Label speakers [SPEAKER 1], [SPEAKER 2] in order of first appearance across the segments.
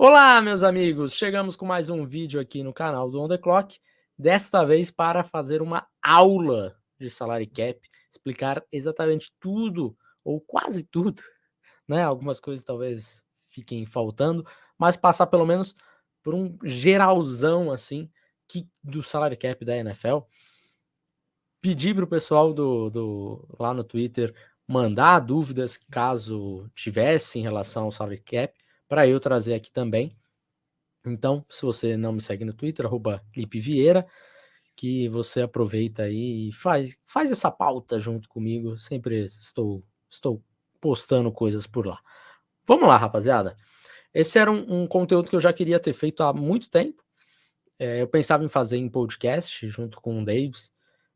[SPEAKER 1] Olá, meus amigos! Chegamos com mais um vídeo aqui no canal do On The Clock, desta vez para fazer uma aula de salary cap, explicar exatamente tudo, ou quase tudo, né? Algumas coisas talvez fiquem faltando, mas passar pelo menos por um geralzão assim do salary cap da NFL. Pedir para o pessoal lá no Twitter mandar dúvidas caso tivesse em relação ao salary cap, para eu trazer aqui também. Então, se você não me segue no Twitter, @lipevieira, que você aproveita aí e faz essa pauta junto comigo. Sempre estou postando coisas por lá. Vamos lá, rapaziada. Esse era um conteúdo que eu já queria ter feito há muito tempo. Eu pensava em fazer em podcast junto com o Davis,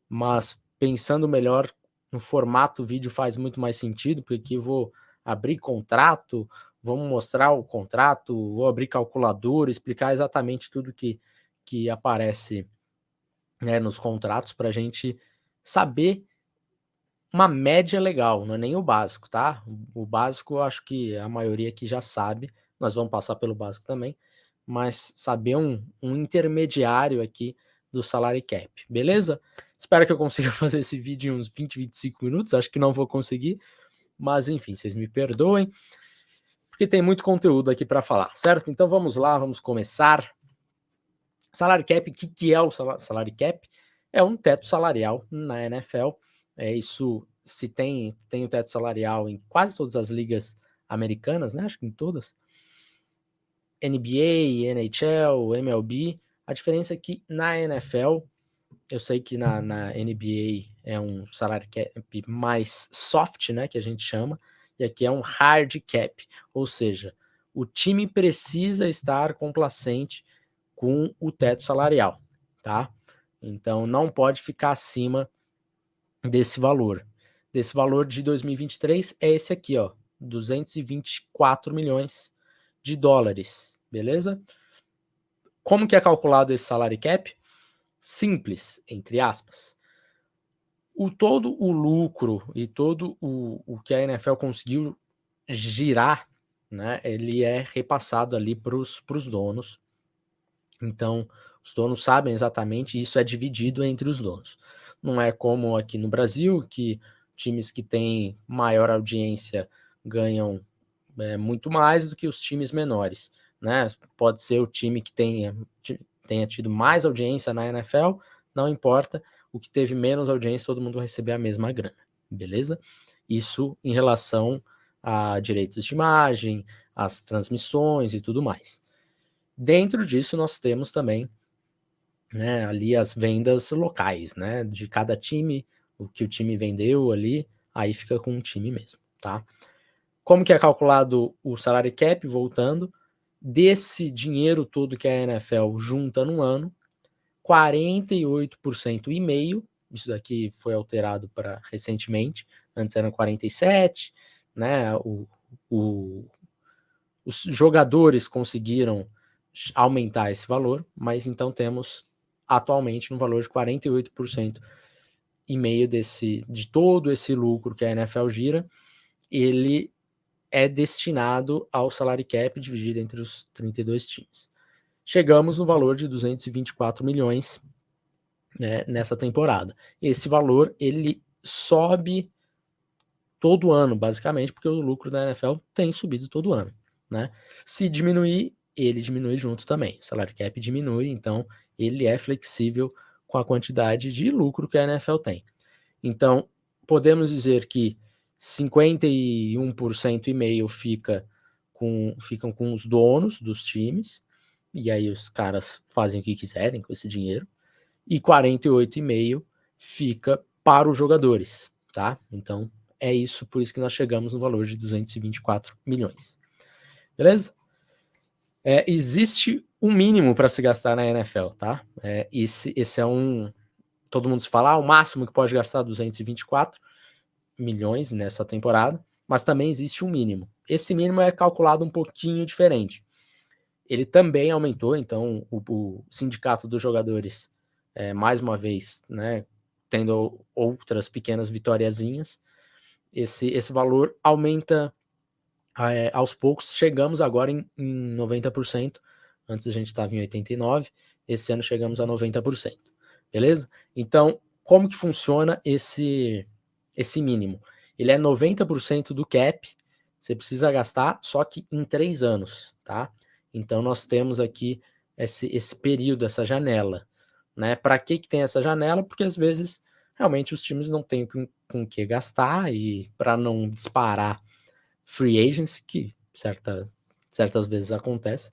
[SPEAKER 1] mas pensando melhor no formato vídeo faz muito mais sentido, porque aqui eu vou abrir contrato, vamos mostrar o contrato, vou abrir calculadora, explicar exatamente tudo que aparece, né, nos contratos para a gente saber uma média legal, não é nem o básico, tá? O básico eu acho que a maioria aqui já sabe, nós vamos passar pelo básico também, mas saber um intermediário aqui do salary cap, beleza? Espero que eu consiga fazer esse vídeo em uns 20, 25 minutos, acho que não vou conseguir, mas enfim, vocês me perdoem, porque tem muito conteúdo aqui para falar, certo? Então vamos lá, vamos começar. Salary cap, o que é o salary cap? É um teto salarial na NFL. Isso se tem o teto salarial em quase todas as ligas americanas, né? Acho que em todas. NBA, NHL, MLB. A diferença é que na NFL, eu sei que na NBA é um salary cap mais soft, né? Que a gente chama. E aqui é um hard cap. Ou seja, o time precisa estar complacente com o teto salarial, tá? Então não pode ficar acima desse valor. Desse valor de 2023 é esse aqui, ó, 224 milhões de dólares, beleza? Como que é calculado esse salary cap? Simples, entre aspas. Todo o lucro e todo o que a NFL conseguiu girar, né, ele é repassado ali para os donos. Então, os donos sabem exatamente, isso é dividido entre os donos. Não é como aqui no Brasil, que times que têm maior audiência ganham muito mais do que os times menores, né? Pode ser o time que tenha tido mais audiência na NFL, não importa, o que teve menos audiência, todo mundo vai receber a mesma grana, beleza? Isso em relação a direitos de imagem, as transmissões e tudo mais. Dentro disso, nós temos também, né, ali as vendas locais, né, de cada time, o que o time vendeu ali, aí fica com o time mesmo, tá? Como que é calculado o salary cap, voltando, desse dinheiro todo que a NFL junta num ano, 48,5%, isso daqui foi alterado para recentemente, antes eram 47%, né, os jogadores conseguiram aumentar esse valor, mas então temos atualmente um valor de 48% e meio de todo esse lucro que a NFL gira, ele é destinado ao salary cap dividido entre os 32 times. Chegamos no valor de 224 milhões, né, nessa temporada. Esse valor ele sobe todo ano, basicamente, porque o lucro da NFL tem subido todo ano, né? Se diminuir, ele diminui junto também. O salary cap diminui, então ele é flexível com a quantidade de lucro que a NFL tem. Então, podemos dizer que 51% e meio ficam com os donos dos times, e aí os caras fazem o que quiserem com esse dinheiro, e 48,5% fica para os jogadores, tá? Então, é isso, por isso que nós chegamos no valor de 224 milhões. Beleza? Existe um mínimo para se gastar na NFL, tá? Esse é todo mundo se fala, o máximo que pode gastar 224 milhões nessa temporada, mas também existe um mínimo. Esse mínimo é calculado um pouquinho diferente. Ele também aumentou, então o sindicato dos jogadores, mais uma vez, né, tendo outras pequenas vitoriazinhas, esse valor aumenta aos poucos chegamos agora em 90%, antes a gente estava em 89%, esse ano chegamos a 90%, beleza? Então, como que funciona esse mínimo? Ele é 90% do cap, você precisa gastar, só que em 3 anos, tá? Então, nós temos aqui esse período, essa janela, né? Para que tem essa janela? Porque às vezes, realmente, os times não têm com o que gastar e para não disparar free agents, que certas vezes acontece,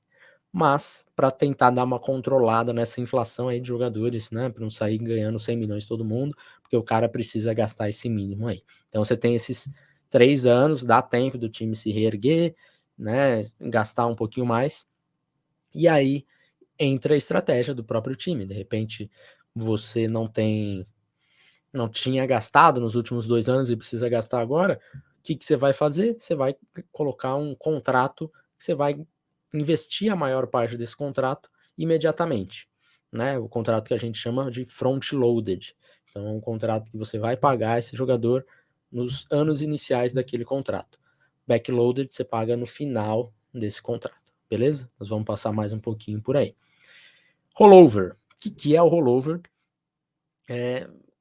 [SPEAKER 1] mas para tentar dar uma controlada nessa inflação aí de jogadores, né, para não sair ganhando 100 milhões todo mundo, porque o cara precisa gastar esse mínimo aí. Então você tem esses 3 anos, dá tempo do time se reerguer, né, gastar um pouquinho mais, e aí entra a estratégia do próprio time. De repente você não tinha gastado nos últimos 2 anos e precisa gastar agora, o que você vai fazer? Você vai colocar um contrato, você vai investir a maior parte desse contrato imediatamente, né? O contrato que a gente chama de front-loaded. Então, é um contrato que você vai pagar esse jogador nos anos iniciais daquele contrato. Backloaded você paga no final desse contrato, beleza? Nós vamos passar mais um pouquinho por aí. Rollover. O que é o rollover?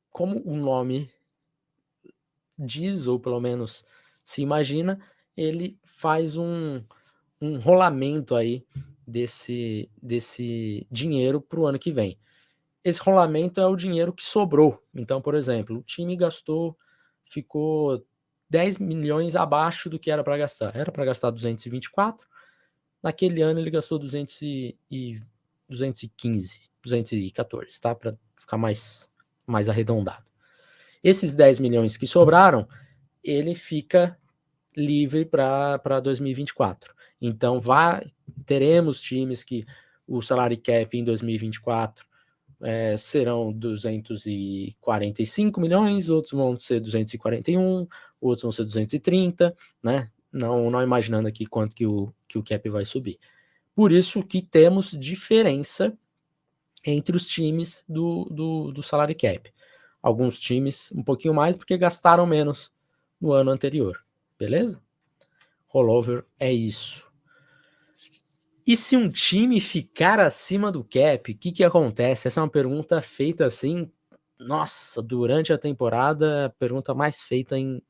[SPEAKER 1] Como o nome diz, ou pelo menos se imagina, ele faz um rolamento aí desse dinheiro para o ano que vem. Esse rolamento é o dinheiro que sobrou. Então, por exemplo, o time ficou 10 milhões abaixo do que era para gastar. Era para gastar 224, naquele ano ele gastou 215, 214, tá? Para ficar mais arredondado. Esses 10 milhões que sobraram, ele fica livre para 2024. Então, teremos times que o salary cap em 2024 serão 245 milhões, outros vão ser 241, outros vão ser 230, né? Não imaginando aqui quanto que o cap vai subir. Por isso que temos diferença entre os times do salary cap. Alguns times um pouquinho mais porque gastaram menos no ano anterior, beleza? Rollover é isso. E se um time ficar acima do cap, o que acontece? Essa é uma pergunta feita assim, nossa, durante a temporada, a pergunta mais feita em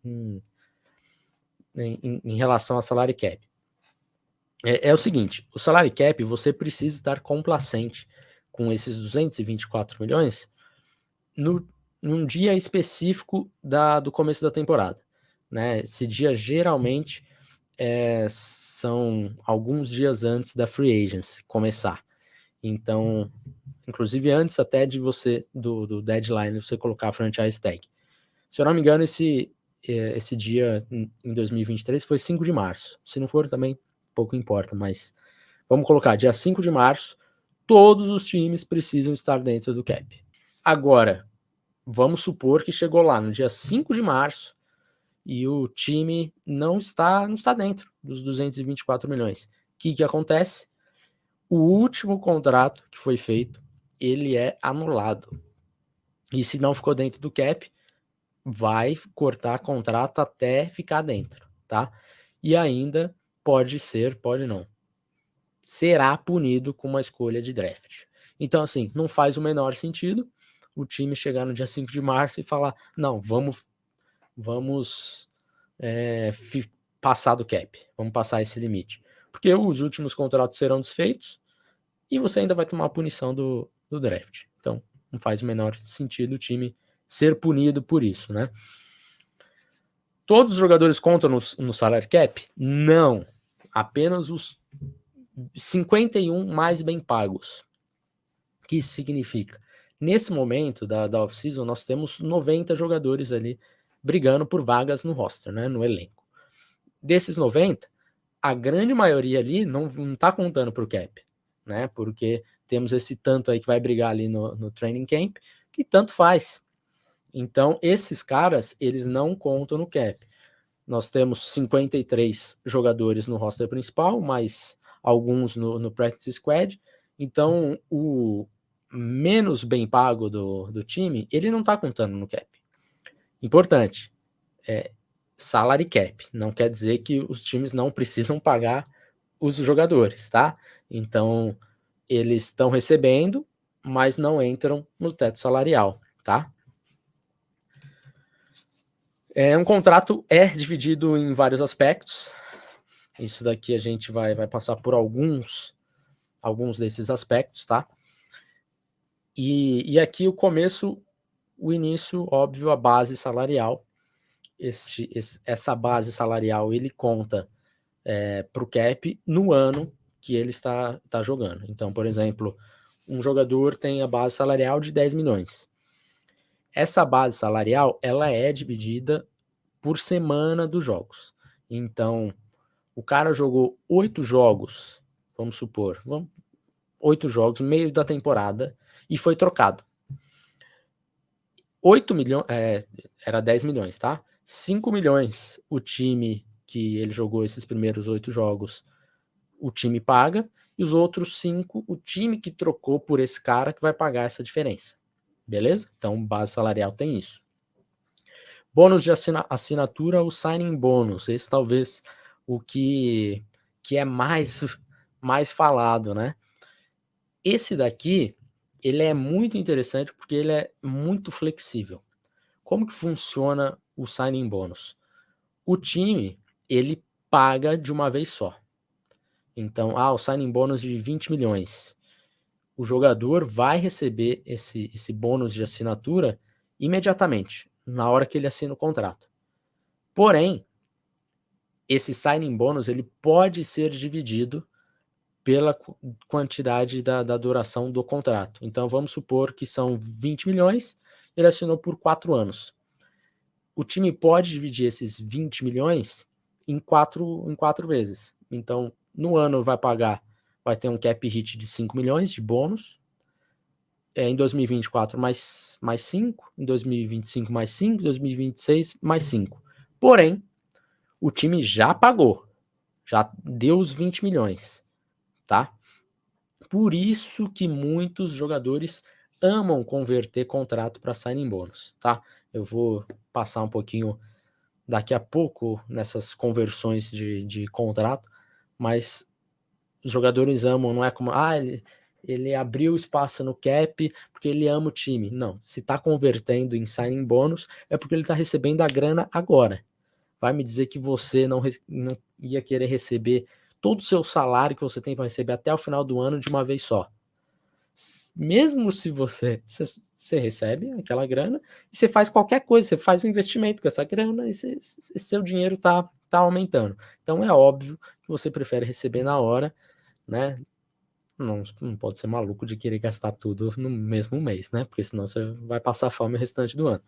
[SPEAKER 1] relação a salary cap. É o seguinte, o salary cap, você precisa estar complacente com esses 224 milhões num dia específico do começo da temporada, né? Esse dia geralmente são alguns dias antes da free agency começar. Então, inclusive antes até de você do deadline você colocar a franchise tag. Se eu não me engano, esse dia em 2023 foi 5 de março. Se não for também pouco importa, mas vamos colocar dia 5 de março, todos os times precisam estar dentro do cap. Agora, vamos supor que chegou lá no dia 5 de março e o time não está dentro dos 224 milhões. O que acontece? O último contrato que foi feito, ele é anulado. E se não ficou dentro do cap, vai cortar contrato até ficar dentro, tá? E ainda pode não. Será punido com uma escolha de draft. Então, assim, não faz o menor sentido o time chegar no dia 5 de março e falar, não, vamos passar do cap, vamos passar esse limite. Porque os últimos contratos serão desfeitos e você ainda vai tomar a punição do draft. Então, não faz o menor sentido o time ser punido por isso, né? Todos os jogadores contam no salary cap? Não. Apenas os 51 mais bem pagos. O que isso significa? Nesse momento da off-season, nós temos 90 jogadores ali brigando por vagas no roster, né, no elenco. Desses 90, a grande maioria ali não está contando para o cap, né? Porque temos esse tanto aí que vai brigar ali no training camp, que tanto faz. Então, esses caras, eles não contam no cap. Nós temos 53 jogadores no roster principal, mais alguns no practice squad. Então, o menos bem pago do time, ele não está contando no cap. Importante. salary cap. Não quer dizer que os times não precisam pagar os jogadores, tá? Então, eles estão recebendo, mas não entram no teto salarial, tá? Um contrato é dividido em vários aspectos. Isso daqui a gente vai passar por alguns desses aspectos, tá? E aqui o começo, o início, óbvio, a base salarial. Essa base salarial, ele conta para o cap no ano que ele está jogando. Então, por exemplo, um jogador tem a base salarial de 10 milhões. Essa base salarial, ela é dividida por semana dos jogos. Então, o cara jogou 8 jogos, vamos supor, 8 jogos, meio da temporada, e foi trocado. 8 milhões, era 10 milhões, tá? 5 milhões o time que ele jogou esses primeiros 8 jogos, o time paga, e os outros 5, o time que trocou por esse cara que vai pagar essa diferença. Beleza? Então, base salarial tem isso. Bônus de assinatura, o signing bônus. Esse talvez o que é mais falado, né? Esse daqui, ele é muito interessante porque ele é muito flexível. Como que funciona o signing bônus? O time, ele paga de uma vez só. Então, o signing bônus de 20 milhões. O jogador vai receber esse bônus de assinatura imediatamente, na hora que ele assina o contrato. Porém, esse signing bônus ele pode ser dividido pela quantidade da duração do contrato. Então, vamos supor que são 20 milhões, ele assinou por 4 anos. O time pode dividir esses 20 milhões em quatro vezes. Então, no ano vai ter um cap hit de 5 milhões de bônus, em 2024 mais 5, em 2025 mais 5, em 2026 mais 5. Porém, o time já pagou, já deu os 20 milhões, tá? Por isso que muitos jogadores amam converter contrato para signing bônus, tá? Eu vou passar um pouquinho daqui a pouco nessas conversões de contrato, mas os jogadores amam, não é como, ele abriu espaço no cap porque ele ama o time. Não, se tá convertendo em signing bônus é porque ele tá recebendo a grana agora. Vai me dizer que você não ia querer receber todo o seu salário que você tem para receber até o final do ano de uma vez só. Mesmo se você recebe aquela grana e você faz qualquer coisa, você faz um investimento com essa grana e seu dinheiro tá aumentando. Então é óbvio que você prefere receber na hora, né? Não pode ser maluco de querer gastar tudo no mesmo mês, né? Porque senão você vai passar fome o restante do ano.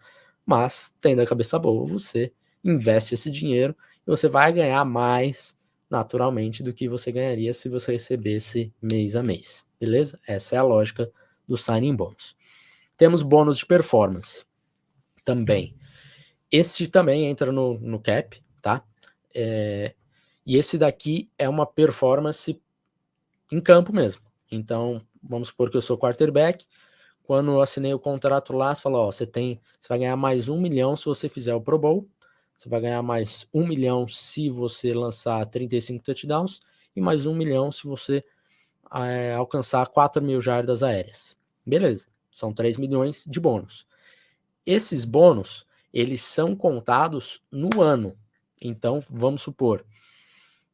[SPEAKER 1] Mas, tendo a cabeça boa, você investe esse dinheiro e você vai ganhar mais naturalmente do que você ganharia se você recebesse mês a mês. Beleza? Essa é a lógica do signing bônus. Temos bônus de performance também. Esse também entra no cap, tá? E esse daqui é uma performance em campo mesmo. Então, vamos supor que eu sou quarterback. Quando eu assinei o contrato lá, você falou, você vai ganhar mais 1 milhão se você fizer o Pro Bowl, você vai ganhar mais 1 milhão se você lançar 35 touchdowns e mais 1 milhão se você alcançar 4 mil jardas aéreas. Beleza, são 3 milhões de bônus. Esses bônus, eles são contados no ano. Então, vamos supor,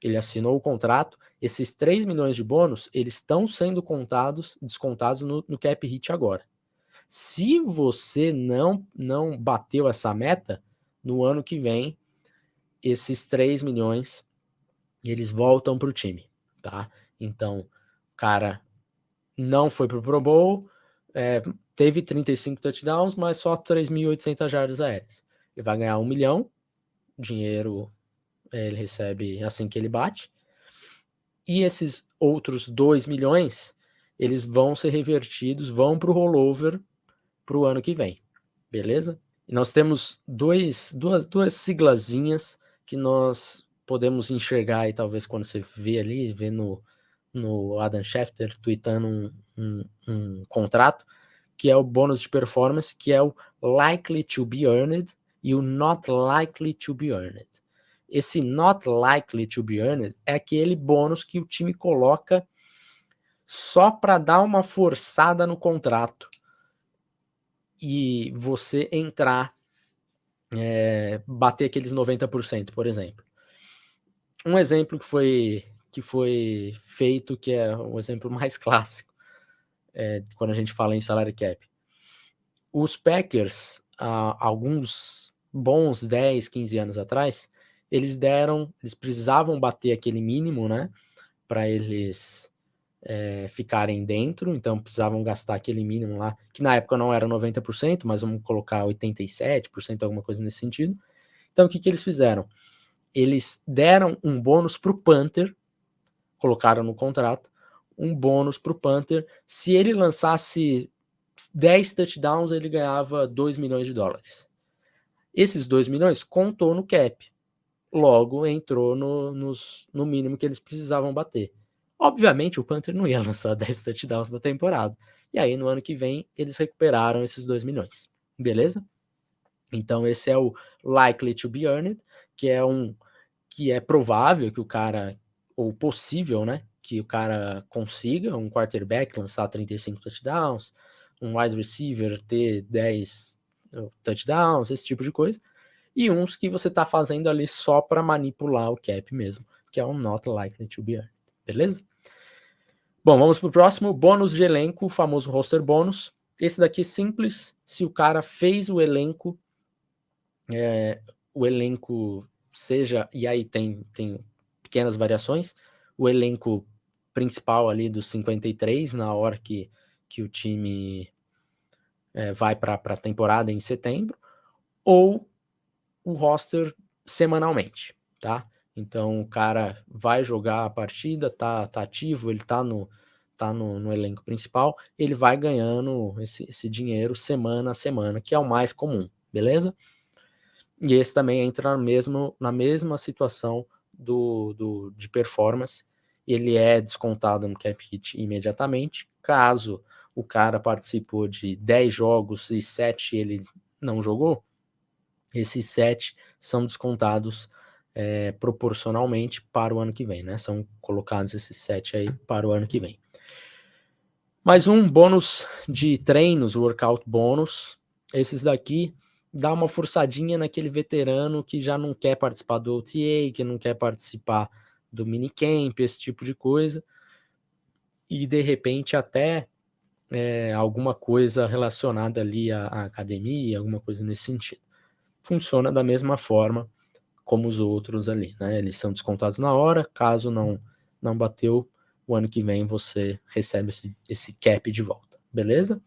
[SPEAKER 1] ele assinou o contrato, esses 3 milhões de bônus, eles estão sendo descontados no cap hit agora. Se você não bateu essa meta, no ano que vem, esses 3 milhões, eles voltam para o time, tá? Então, o cara não foi pro Pro Bowl, teve 35 touchdowns, mas só 3.800 jardas aéreas. Ele vai ganhar 1 milhão, dinheiro ele recebe assim que ele bate, e esses outros 2 milhões, eles vão ser revertidos, vão para o rollover para o ano que vem, beleza? E nós temos duas siglazinhas que nós podemos enxergar aí, talvez quando você vê no Adam Schefter tweetando um contrato, que é o bônus de performance, que é o likely to be earned e o not likely to be earned. Esse not likely to be earned é aquele bônus que o time coloca só para dar uma forçada no contrato e você entrar, bater aqueles 90%, por exemplo. Um exemplo que foi feito, que é o exemplo mais clássico, quando a gente fala em salary cap. Os Packers, há alguns bons 10, 15 anos atrás, eles precisavam bater aquele mínimo, né, para eles ficarem dentro, então precisavam gastar aquele mínimo lá, que na época não era 90%, mas vamos colocar 87%, alguma coisa nesse sentido. Então o que eles fizeram? Eles deram um bônus para o punter, colocaram no contrato, um bônus para o punter, se ele lançasse 10 touchdowns, ele ganhava $2 milhões. Esses 2 milhões contou no cap, logo entrou no mínimo que eles precisavam bater. Obviamente o punter não ia lançar 10 touchdowns na temporada, e aí no ano que vem eles recuperaram esses 2 milhões, beleza? Então esse é o likely to be earned, que é provável que o cara, ou possível, né, que o cara consiga, um quarterback lançar 35 touchdowns, um wide receiver ter 10 touchdowns, esse tipo de coisa, e uns que você tá fazendo ali só para manipular o cap mesmo, que é um not likely to be earned, beleza? Bom, vamos pro próximo, bônus de elenco, o famoso roster bônus. Esse daqui é simples, se o cara fez o elenco seja, e aí tem pequenas variações, o elenco principal ali dos 53, na hora que o time vai para a temporada em setembro, ou o roster semanalmente, tá? Então o cara vai jogar a partida, tá ativo, ele tá no elenco principal, ele vai ganhando esse dinheiro semana a semana, que é o mais comum, beleza? E esse também entra na mesma situação de performance. Ele é descontado no cap hit imediatamente. Caso o cara participou de 10 jogos e 7 ele não jogou, esses 7 são descontados proporcionalmente para o ano que vem, né? São colocados esses 7 aí para o ano que vem. Mais um bônus de treinos, workout bônus. Esses daqui dá uma forçadinha naquele veterano que já não quer participar do OTA, que não quer participar do minicamp, esse tipo de coisa. E de repente até alguma coisa relacionada ali à academia, alguma coisa nesse sentido. Funciona da mesma forma como os outros ali, né? Eles são descontados na hora, caso não bateu, o ano que vem você recebe esse cap de volta, beleza?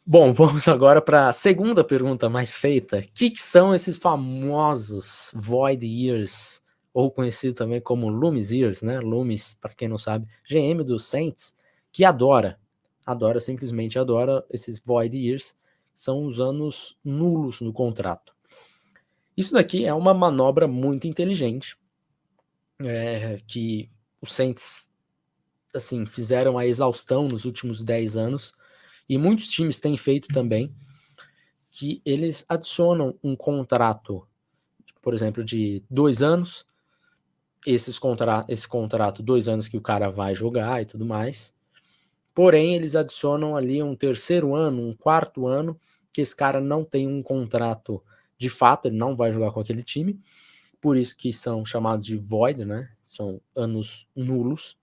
[SPEAKER 1] Bom, vamos agora para a segunda pergunta mais feita. O que são esses famosos void years, ou conhecido também como Loomis years, né? Loomis, para quem não sabe, GM dos Saints, que simplesmente adora esses void years, são os anos nulos no contrato. Isso daqui é uma manobra muito inteligente, que os Saints assim, fizeram a exaustão nos últimos 10 anos, e muitos times têm feito também, que eles adicionam um contrato, por exemplo, de 2 anos, esse contrato, 2 anos que o cara vai jogar e tudo mais, porém eles adicionam ali um terceiro ano, um quarto ano, que esse cara não tem um contrato de fato, ele não vai jogar com aquele time, por isso que são chamados de void, né? São anos nulos.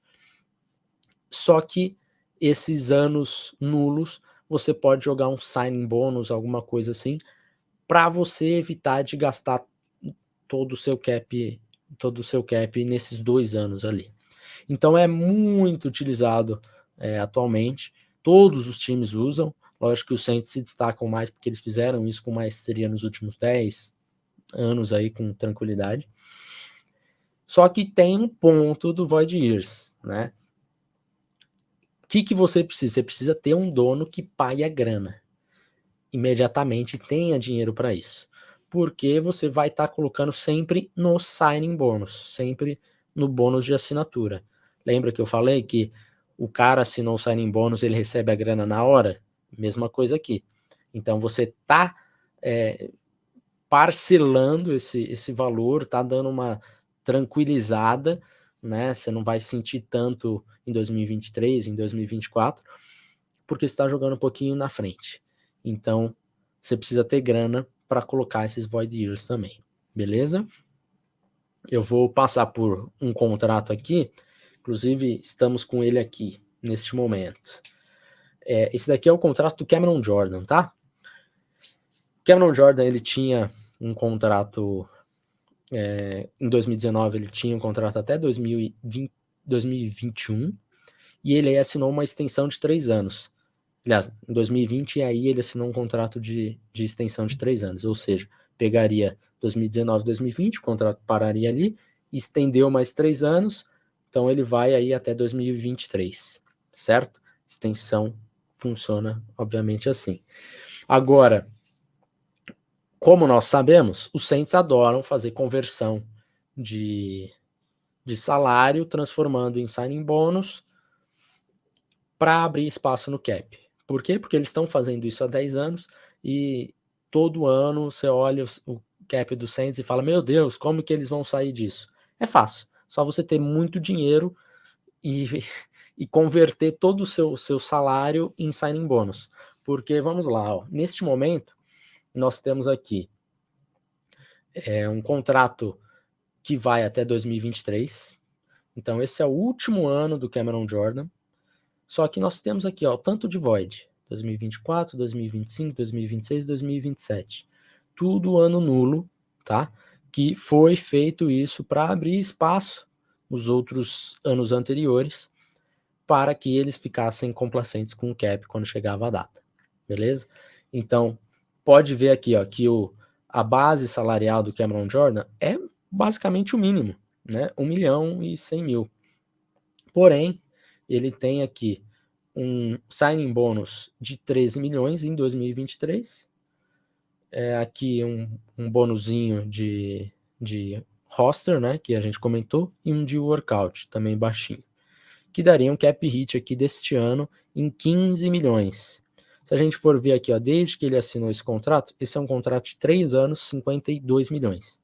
[SPEAKER 1] Só que esses anos nulos, você pode jogar um signing bônus, alguma coisa assim, para você evitar de gastar todo o seu cap nesses 2 anos ali. Então é muito utilizado atualmente, todos os times usam, lógico que os Saints se destacam mais porque eles fizeram isso com maestria nos últimos 10 anos aí com tranquilidade. Só que tem um ponto do void years, né? O que você precisa? Você precisa ter um dono que pague a grana imediatamente, tenha dinheiro para isso, porque você vai estar colocando sempre no signing bônus, sempre no bônus de assinatura. Lembra que eu falei que o cara assinou o signing bônus, ele recebe a grana na hora? Mesma coisa aqui. Então você tá parcelando esse valor, tá dando uma tranquilizada, né? Você não vai sentir tanto em 2023, em 2024, porque você está jogando um pouquinho na frente. Então, você precisa ter grana para colocar esses Void Years também, beleza? Eu vou passar por um contrato aqui, inclusive estamos com ele aqui, neste momento. Esse daqui é o contrato do Cameron Jordan, tá? Cameron Jordan, ele tinha um contrato, em 2019 ele tinha um contrato até 2021, e ele aí assinou uma extensão de 3 anos. Aliás, em 2020, aí ele assinou um contrato de extensão de 3 anos, ou seja, pegaria 2019, 2020, o contrato pararia ali, estendeu mais 3 anos, então ele vai aí até 2023, certo? Extensão funciona, obviamente, assim. Agora, como nós sabemos, os Saints adoram fazer conversão de salário, transformando em signing bônus para abrir espaço no cap. Por quê? Porque eles estão fazendo isso há 10 anos e todo ano você olha o cap do Saints e fala, meu Deus, como que eles vão sair disso? É fácil, só você ter muito dinheiro e converter todo o seu salário em signing bônus. Porque, vamos lá, ó, neste momento, nós temos aqui um contrato que vai até 2023. Então, esse é o último ano do Cameron Jordan. Só que nós temos aqui, ó, tanto de void, 2024, 2025, 2026, 2027. Tudo ano nulo, tá? Que foi feito isso para abrir espaço nos outros anos anteriores para que eles ficassem complacentes com o cap quando chegava a data. Beleza? Então, pode ver aqui, ó, que a base salarial do Cameron Jordan é basicamente o mínimo, né? 1.100.000. Porém, ele tem aqui um signing bônus de 13 milhões em 2023. Aqui um bônusinho de roster, né, que a gente comentou, e um de workout, também baixinho, que daria um cap hit aqui deste ano em 15 milhões. Se a gente for ver aqui, ó, desde que ele assinou esse contrato, esse é um contrato de 3 anos, 52 milhões.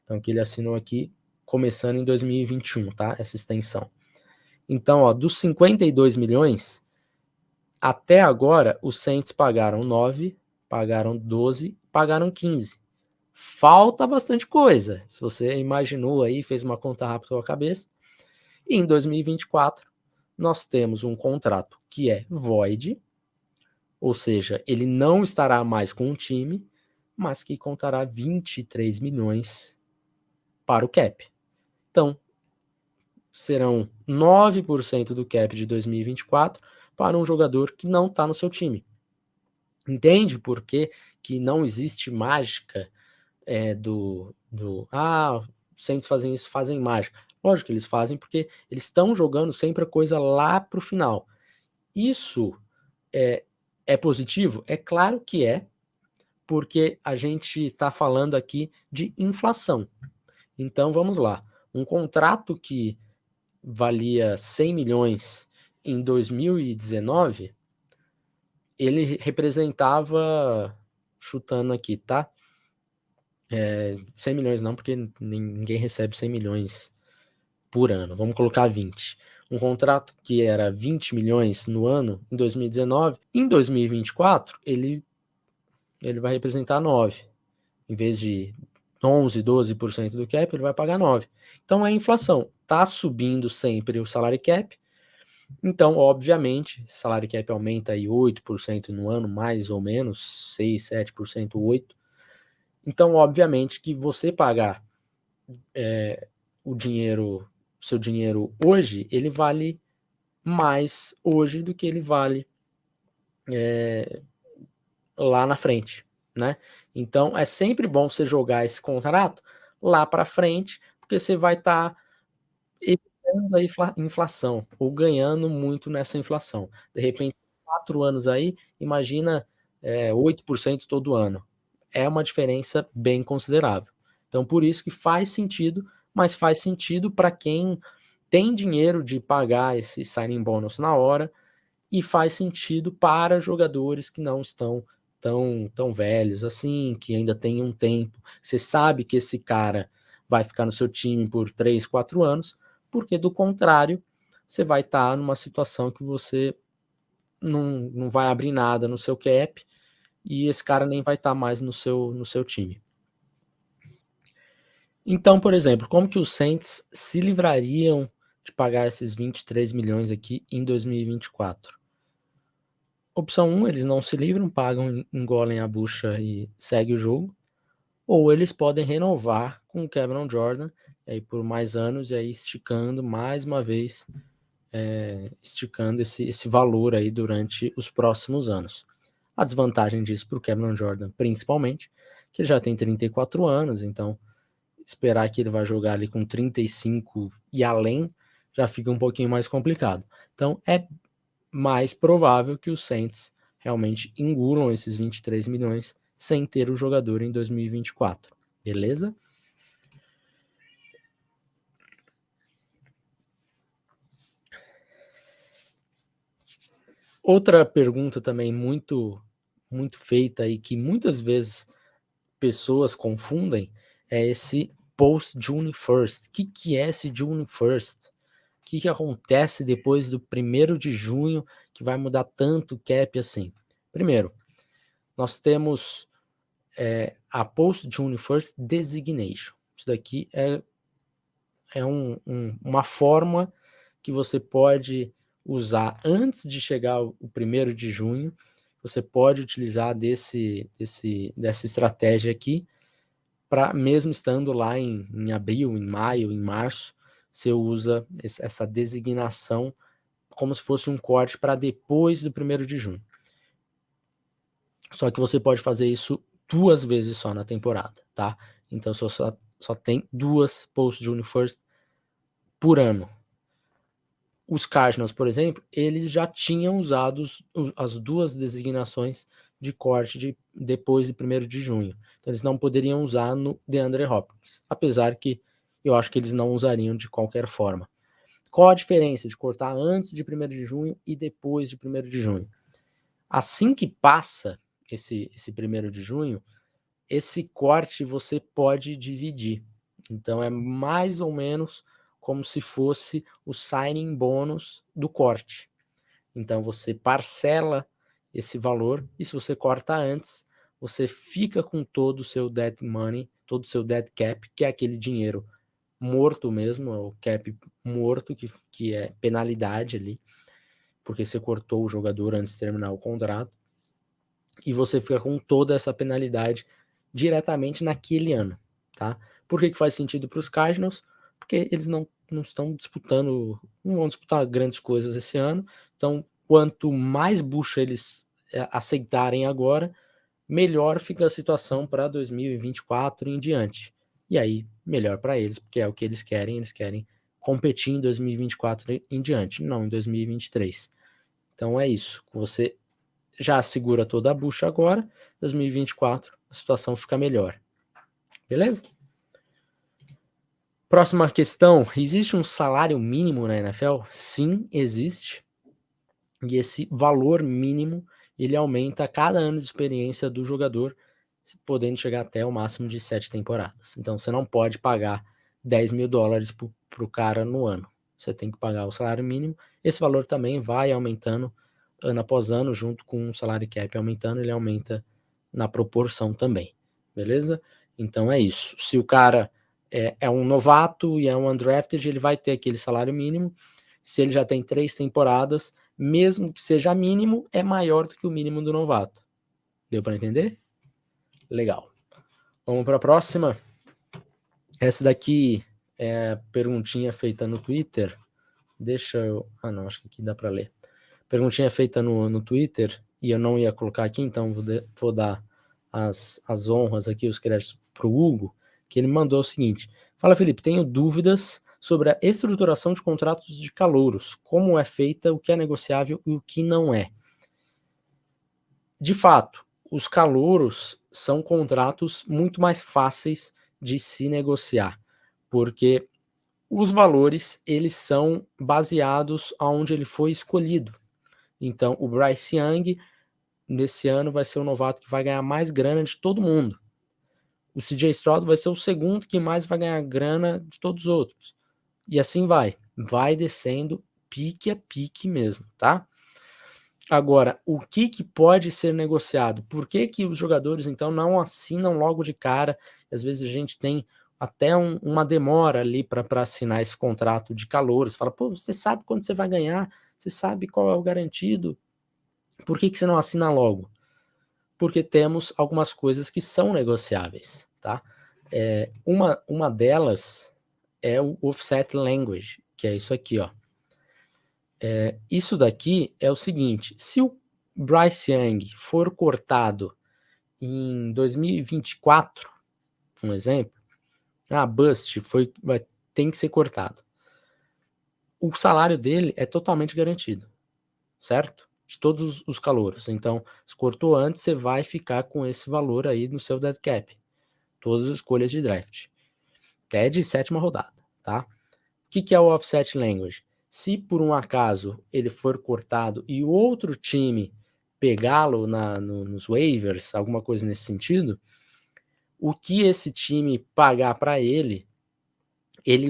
[SPEAKER 1] Então, que ele assinou aqui, começando em 2021, tá? Essa extensão. Então, ó, dos 52 milhões, até agora, os Saints pagaram 9, pagaram 12, pagaram 15. Falta bastante coisa. Se você imaginou aí, fez uma conta rápida com a cabeça. E em 2024, nós temos um contrato que é void, ou seja, ele não estará mais com o time, mas que contará 23 milhões para o cap. Então, serão 9% do cap de 2024 para um jogador que não está no seu time. Entende por que não existe mágica Saints fazem isso, fazem mágica. Lógico que eles fazem porque eles estão jogando sempre a coisa lá para o final. Isso é positivo? É claro que é, porque a gente está falando aqui de inflação. Então vamos lá. Um contrato que valia 100 milhões em 2019, ele representava, chutando aqui, tá? 100 milhões não, porque ninguém recebe 100 milhões por ano. Vamos colocar 20. Um contrato que era 20 milhões no ano, em 2019, em 2024, ele vai representar 9. Em vez de 11, 12% do cap, ele vai pagar 9. Então é a inflação. Está subindo sempre o salário cap. Então, obviamente, o salário cap aumenta aí 8% no ano, mais ou menos, 6, 7%, 8%. Então, obviamente, que você pagar o seu dinheiro hoje, ele vale mais hoje do que ele vale lá na frente, né? Então, é sempre bom você jogar esse contrato lá para frente, porque você vai estar evitando a inflação, ou ganhando muito nessa inflação. De repente, 4 anos aí, imagina 8% todo ano. É uma diferença bem considerável. Então, por isso que faz sentido, mas faz sentido para quem tem dinheiro de pagar esse signing bônus na hora, e faz sentido para jogadores que não estão tão velhos assim, que ainda tem um tempo. Você sabe que esse cara vai ficar no seu time por 3, 4 anos, porque do contrário, você vai estar numa situação que você não vai abrir nada no seu cap e esse cara nem vai estar mais no seu time. Então, por exemplo, como que os Saints se livrariam de pagar esses 23 milhões aqui em 2024? Opção 1, eles não se livram, pagam, engolem a bucha e segue o jogo. Ou eles podem renovar com o Cameron Jordan aí por mais anos e aí esticando mais uma vez, esticando esse valor aí durante os próximos anos. A desvantagem disso para o Cameron Jordan, principalmente, que ele já tem 34 anos, então esperar que ele vai jogar ali com 35 e além já fica um pouquinho mais complicado. Então é mais provável que os Saints realmente engulam esses 23 milhões sem ter o jogador em 2024. Beleza? Outra pergunta também muito feita e que muitas vezes pessoas confundem é esse post June 1st. O que é esse June 1st? O que acontece depois do 1º de junho que vai mudar tanto o cap assim? Primeiro, nós temos a Post June 1st Designation. Isso daqui é uma forma que você pode usar antes de chegar o 1º de junho. Você pode utilizar dessa estratégia aqui para, mesmo estando lá em abril, em maio, em março, você usa essa designação como se fosse um corte para depois do 1º de junho. Só que você pode fazer isso 2 vezes só na temporada, tá? Então só tem 2 Post June 1st por ano. Os Cardinals, por exemplo, eles já tinham usado as 2 designações de corte depois de 1º de junho. Então eles não poderiam usar no DeAndre Hopkins, apesar que eu acho que eles não usariam de qualquer forma. Qual a diferença de cortar antes de 1º de junho e depois de 1º de junho? Assim que passa esse 1º de junho, esse corte você pode dividir. Então é mais ou menos como se fosse o signing bônus do corte. Então você parcela esse valor e se você corta antes, você fica com todo o seu dead money, todo o seu dead cap, que é aquele dinheiro morto mesmo, é o cap morto, que é penalidade ali, porque você cortou o jogador antes de terminar o contrato, e você fica com toda essa penalidade diretamente naquele ano, tá? Por que faz sentido para os Cardinals? Porque eles não estão disputando, não vão disputar grandes coisas esse ano, então quanto mais bucha eles aceitarem agora, melhor fica a situação para 2024 em diante. E aí, melhor para eles, porque é o que eles querem competir em 2024 em diante, não em 2023. Então é isso, você já segura toda a bucha agora, 2024 a situação fica melhor. Beleza? Próxima questão, existe um salário mínimo na NFL? Sim, existe. E esse valor mínimo, ele aumenta a cada ano de experiência do jogador, podendo chegar até o máximo de 7 temporadas. Então você não pode pagar $10 mil para o cara no ano. Você tem que pagar o salário mínimo. Esse valor também vai aumentando ano após ano, junto com o salário cap aumentando, ele aumenta na proporção também. Beleza? Então é isso. Se o cara é um novato e é um undrafted, ele vai ter aquele salário mínimo. Se ele já tem 3 temporadas, mesmo que seja mínimo, é maior do que o mínimo do novato. Deu para entender? Legal. Vamos para a próxima. Essa daqui é perguntinha feita no Twitter. Deixa eu... Ah, não, acho que aqui dá para ler. Perguntinha feita no Twitter, e eu não ia colocar aqui, então vou dar as honras aqui, os créditos para o Hugo, que ele mandou o seguinte: fala, Felipe, tenho dúvidas sobre a estruturação de contratos de calouros, como é feita, o que é negociável e o que não é. De fato, os calouros são contratos muito mais fáceis de se negociar, porque os valores eles são baseados aonde ele foi escolhido. Então, o Bryce Young nesse ano vai ser o novato que vai ganhar mais grana de todo mundo. O CJ Stroud vai ser o segundo que mais vai ganhar grana de todos os outros. E assim vai descendo pique a pique mesmo, tá? Agora, o que pode ser negociado? Por que os jogadores, então, não assinam logo de cara? Às vezes a gente tem até uma demora ali para assinar esse contrato de calor. Você fala, pô, você sabe quando você vai ganhar, você sabe qual é o garantido. Por que você não assina logo? Porque temos algumas coisas que são negociáveis, tá? Uma delas é o offset language, que é isso aqui, ó. Isso daqui é o seguinte: se o Bryce Young for cortado em 2024, um exemplo, bust, tem que ser cortado. O salário dele é totalmente garantido, certo? De todos os calouros. Então, se cortou antes, você vai ficar com esse valor aí no seu dead cap. Todas as escolhas de draft. Até de 7ª rodada, tá? O que é o offset language? Se por um acaso ele for cortado e o outro time pegá-lo nos waivers, alguma coisa nesse sentido, o que esse time pagar para ele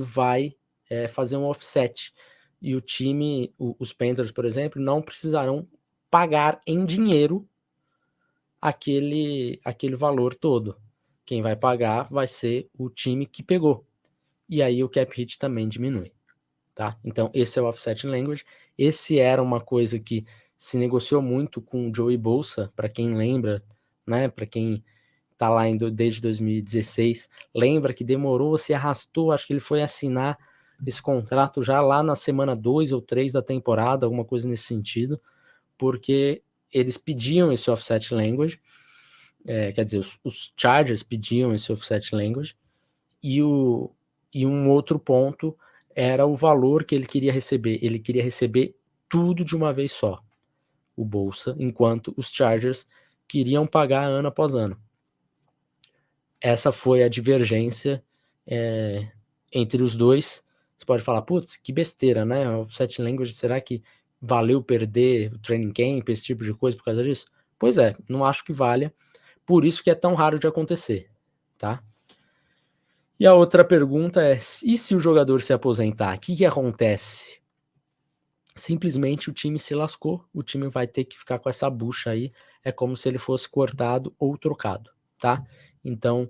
[SPEAKER 1] vai fazer um offset. E o time, os Panthers, por exemplo, não precisarão pagar em dinheiro aquele valor todo. Quem vai pagar vai ser o time que pegou. E aí o cap hit também diminui. Tá? Então, esse é o offset language. Esse era uma coisa que se negociou muito com o Joey Bosa, para quem lembra, né? Para quem tá lá desde 2016, lembra que demorou, se arrastou, acho que ele foi assinar esse contrato já lá na semana 2 ou 3 da temporada, alguma coisa nesse sentido, porque eles pediam esse offset language, quer dizer, os Chargers pediam esse offset language, e um outro ponto era o valor que ele queria receber. Ele queria receber tudo de uma vez só, o Bolsa, enquanto os Chargers queriam pagar ano após ano. Essa foi a divergência entre os dois. Você pode falar, putz, que besteira, né? O offset language, será que valeu perder o training camp, esse tipo de coisa por causa disso? Pois é, não acho que valha. Por isso que é tão raro de acontecer, tá? E a outra pergunta é, e se o jogador se aposentar, o que acontece? Simplesmente o time se lascou, o time vai ter que ficar com essa bucha aí, é como se ele fosse cortado ou trocado, tá? Então,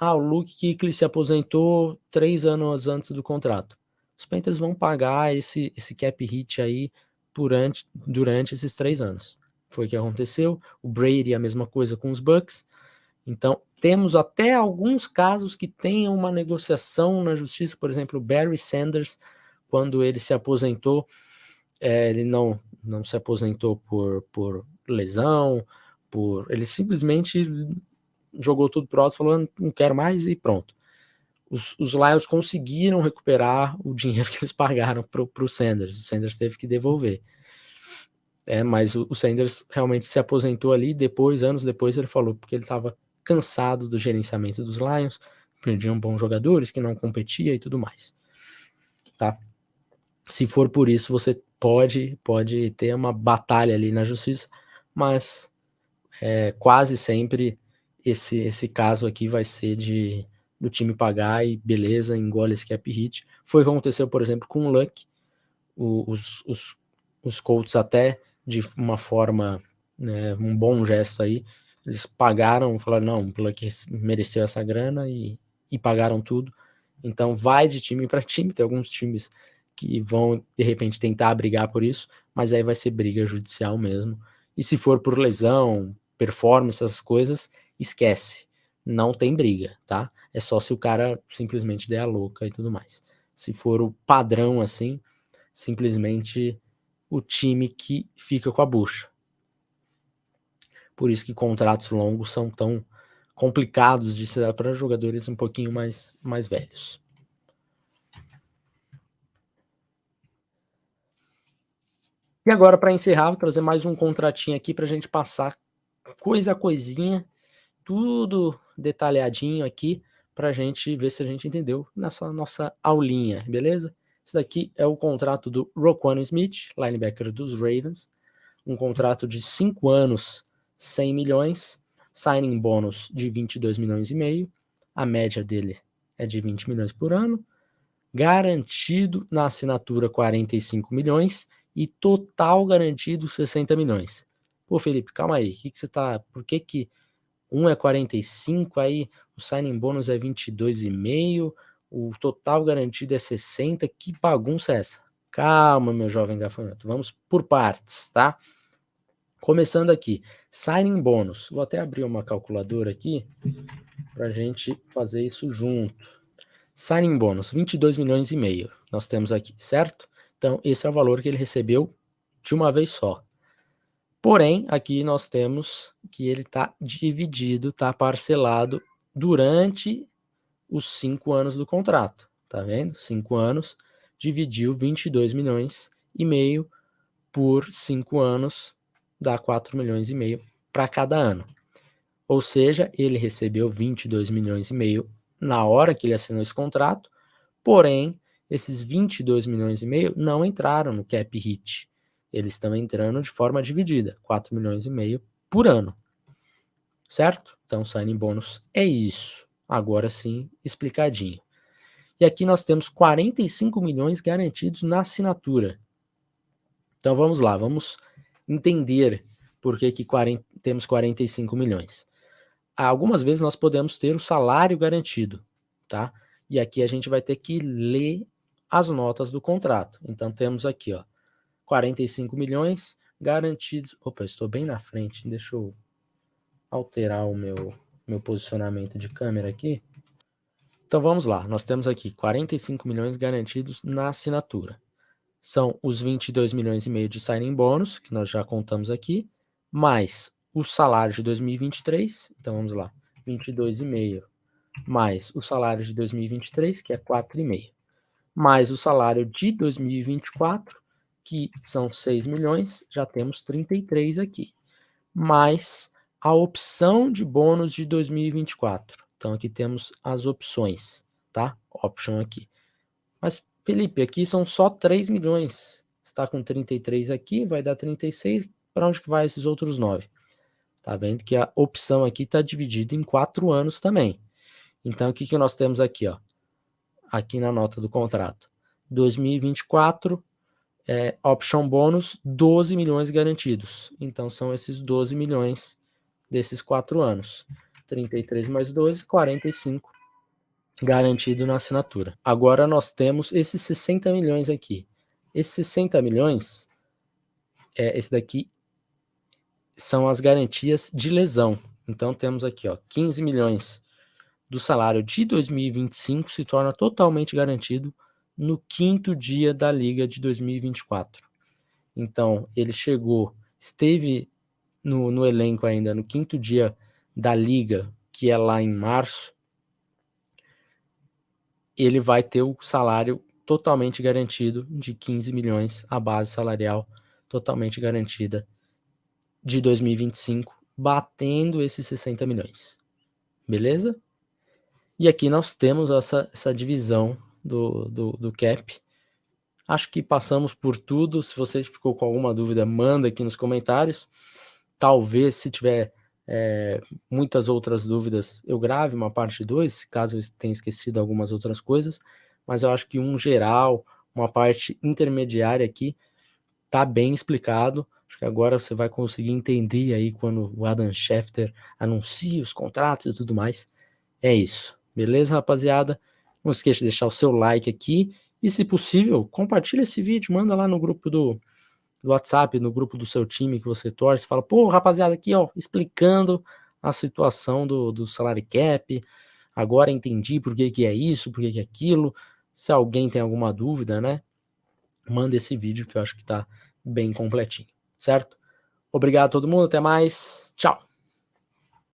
[SPEAKER 1] o Luke Kuechly se aposentou 3 anos antes do contrato. Os Panthers vão pagar esse cap hit aí durante esses 3 anos. Foi o que aconteceu. O Brady, a mesma coisa com os Bucks. Então, temos até alguns casos que tem uma negociação na justiça, por exemplo, o Barry Sanders, quando ele se aposentou, ele não se aposentou por lesão, ele simplesmente jogou tudo pro alto, falando, não quero mais e pronto. Os Lions conseguiram recuperar o dinheiro que eles pagaram pro Sanders, o Sanders teve que devolver. Mas o Sanders realmente se aposentou ali, anos depois ele falou, porque ele estava cansado do gerenciamento dos Lions, perdiam bons jogadores, que não competia e tudo mais. Tá? Se for por isso, você pode ter uma batalha ali na justiça, mas quase sempre esse caso aqui vai ser do time pagar e beleza, engole esse cap hit. Foi o que aconteceu, por exemplo, com o Luck. Os Colts até de uma forma, né, um bom gesto aí, eles pagaram, falaram, não, o Luck mereceu essa grana e pagaram tudo. Então vai de time para time, tem alguns times que vão de repente tentar brigar por isso, mas aí vai ser briga judicial mesmo. E se for por lesão, performance, essas coisas, esquece. Não tem briga, tá? É só se o cara simplesmente der a louca e tudo mais. Se for o padrão assim, simplesmente o time que fica com a bucha. Por isso que contratos longos são tão complicados de se dar para jogadores um pouquinho mais velhos. E agora, para encerrar, vou trazer mais um contratinho aqui para a gente passar coisa a coisinha, tudo detalhadinho aqui, para a gente ver se a gente entendeu nessa nossa aulinha, beleza? Esse daqui é o contrato do Roquan Smith, linebacker dos Ravens, um contrato de 5 anos, 100 milhões, signing bônus de 22 milhões e meio, a média dele é de 20 milhões por ano, garantido na assinatura 45 milhões e total garantido 60 milhões. Pô, Felipe, calma aí, por que um é 45, aí o signing bônus é 22,5, o total garantido é 60, que bagunça é essa? Calma, meu jovem gafanhoto, vamos por partes, tá? Começando aqui, signing bônus. Vou até abrir uma calculadora aqui pra gente fazer isso junto. Signing bônus, 22 milhões e meio, nós temos aqui, certo? Então, esse é o valor que ele recebeu de uma vez só. Porém, aqui nós temos que ele está dividido, está parcelado durante os 5 anos do contrato. Tá vendo? 5 anos, dividiu 22 milhões e meio por 5 anos, dá 4 milhões e meio para cada ano. Ou seja, ele recebeu 22 milhões e meio na hora que ele assinou esse contrato, porém, esses 22 milhões e meio não entraram no cap hit. Eles estão entrando de forma dividida, 4 milhões e meio por ano. Certo? Então, signing bônus é isso. Agora sim, explicadinho. E aqui nós temos 45 milhões garantidos na assinatura. Então vamos lá, vamos entender por que temos 45 milhões. Algumas vezes nós podemos ter o salário garantido, tá? E aqui a gente vai ter que ler as notas do contrato. Então temos aqui, ó, 45 milhões garantidos. Opa, eu estou bem na frente, deixa eu alterar o meu posicionamento de câmera aqui. Então vamos lá, nós temos aqui 45 milhões garantidos na assinatura. São os 22 milhões e meio de signing bônus, que nós já contamos aqui, mais o salário de 2023, então vamos lá, 22,5, mais o salário de 2023, que é 4,5, mais o salário de 2024, que são 6 milhões, já temos 33 aqui, mais a opção de bônus de 2024. Então aqui temos as opções, tá? Option aqui. Mas, Felipe, aqui são só 3 milhões. Está com 33 aqui, vai dar 36. Para onde que vai esses outros 9? Tá vendo que a opção aqui está dividida em 4 anos também. Então, o que nós temos aqui, ó? Aqui na nota do contrato. 2024, option bônus, 12 milhões garantidos. Então, são esses 12 milhões desses 4 anos. 33 mais 12, 45 garantido na assinatura. Agora nós temos esses 60 milhões aqui. Esses 60 milhões, esse daqui são as garantias de lesão. Então temos aqui, ó, 15 milhões do salário de 2025 se torna totalmente garantido no 5º dia da liga de 2024. Então ele esteve no elenco ainda no 5º dia da liga, que é lá em março. Ele vai ter o salário totalmente garantido de 15 milhões, a base salarial totalmente garantida de 2025, batendo esses 60 milhões. Beleza? E aqui nós temos essa divisão do cap. Acho que passamos por tudo. Se você ficou com alguma dúvida, manda aqui nos comentários. Talvez, se tiver muitas outras dúvidas, eu grave uma parte 2, caso eu tenha esquecido algumas outras coisas, mas eu acho que geral, uma parte intermediária aqui, tá bem explicado. Acho que agora você vai conseguir entender aí quando o Adam Schefter anuncia os contratos e tudo mais. É isso. Beleza, rapaziada? Não esqueça de deixar o seu like aqui e, se possível, compartilha esse vídeo, manda lá no grupo do WhatsApp, no grupo do seu time que você torce, fala, pô, rapaziada, aqui, ó, explicando a situação do salary cap, agora entendi por que é isso, por que é aquilo. Se alguém tem alguma dúvida, né, manda esse vídeo que eu acho que tá bem completinho, certo? Obrigado a todo mundo, até mais, tchau!